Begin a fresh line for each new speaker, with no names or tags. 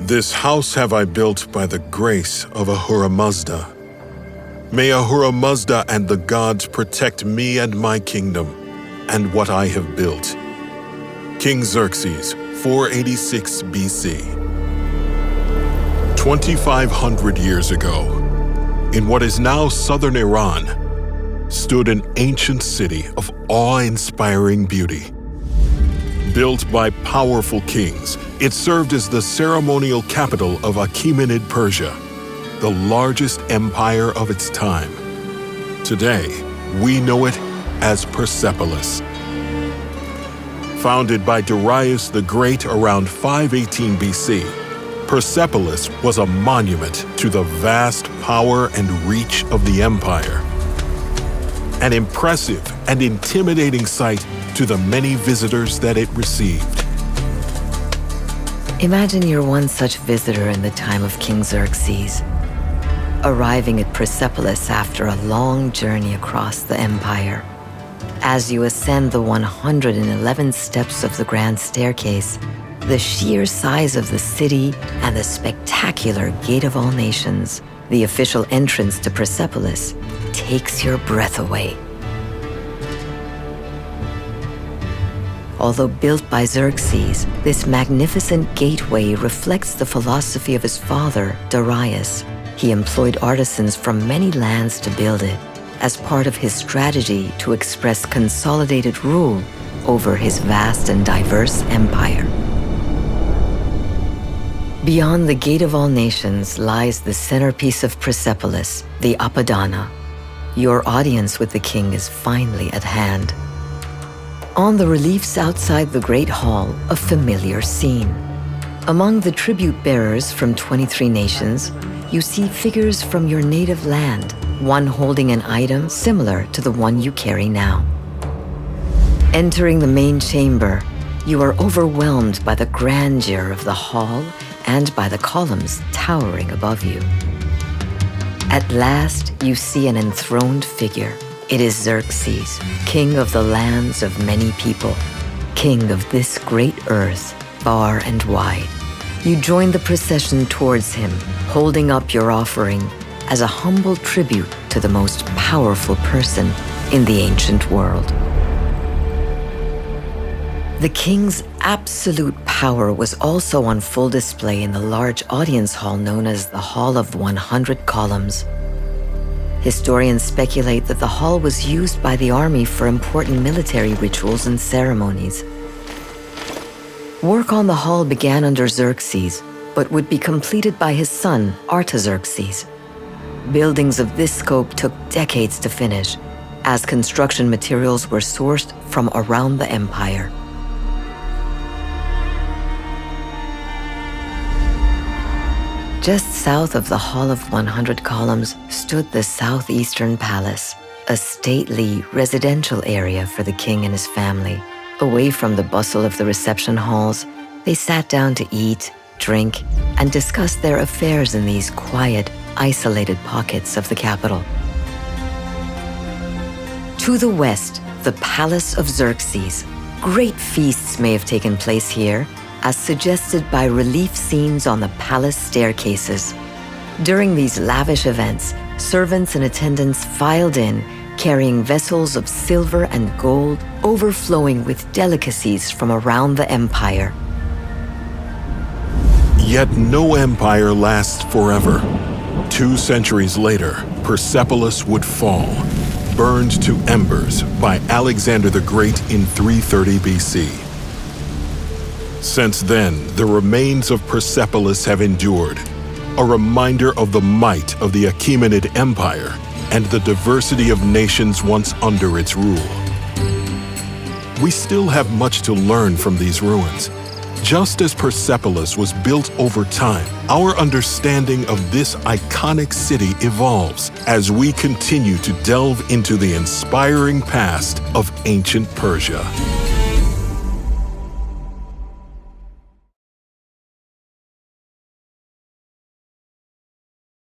This house have I built by the grace of Ahura Mazda. May Ahura Mazda and the gods protect me and my kingdom, and what I have built. King Xerxes, 486 BC. 2,500 years ago, in what is now southern Iran, stood an ancient city of awe-inspiring beauty. Built by powerful kings, it served as the ceremonial capital of Achaemenid Persia, the largest empire of its time. Today, we know it as Persepolis. Founded by Darius the Great around 518 BC, Persepolis was a monument to the vast power and reach of the empire. An impressive and intimidating sight to the many visitors that it received.
Imagine you're one such visitor in the time of King Xerxes, arriving at Persepolis after a long journey across the empire. As you ascend the 111 steps of the grand staircase, the sheer size of the city and the spectacular Gate of All Nations, the official entrance to Persepolis, takes your breath away. Although built by Xerxes, this magnificent gateway reflects the philosophy of his father, Darius. He employed artisans from many lands to build it, as part of his strategy to express consolidated rule over his vast and diverse empire. Beyond the Gate of All Nations lies the centerpiece of Persepolis, the Apadana. Your audience with the king is finally at hand. On the reliefs outside the Great Hall, a familiar scene. Among the tribute bearers from 23 nations, you see figures from your native land, one holding an item similar to the one you carry now. Entering the main chamber, you are overwhelmed by the grandeur of the hall and by the columns towering above you. At last, you see an enthroned figure. It is Xerxes, king of the lands of many people, king of this great earth, far and wide. You join the procession towards him, holding up your offering as a humble tribute to the most powerful person in the ancient world. The king's absolute power was also on full display in the large audience hall known as the Hall of 100 Columns. Historians speculate that the hall was used by the army for important military rituals and ceremonies. Work on the hall began under Xerxes, but would be completed by his son, Artaxerxes. Buildings of this scope took decades to finish, as construction materials were sourced from around the empire. Just south of the Hall of 100 Columns stood the Southeastern Palace, a stately residential area for the king and his family. Away from the bustle of the reception halls, they sat down to eat, drink, and discuss their affairs in these quiet, isolated pockets of the capital. To the west, the Palace of Xerxes. Great feasts may have taken place here, as suggested by relief scenes on the palace staircases. During these lavish events, servants and attendants filed in, carrying vessels of silver and gold overflowing with delicacies from around the empire.
Yet no empire lasts forever. 2 centuries later, Persepolis would fall, burned to embers by Alexander the Great in 330 BC. Since then, the remains of Persepolis have endured, a reminder of the might of the Achaemenid Empire and the diversity of nations once under its rule. We still have much to learn from these ruins. Just as Persepolis was built over time, our understanding of this iconic city evolves as we continue to delve into the inspiring past of ancient Persia.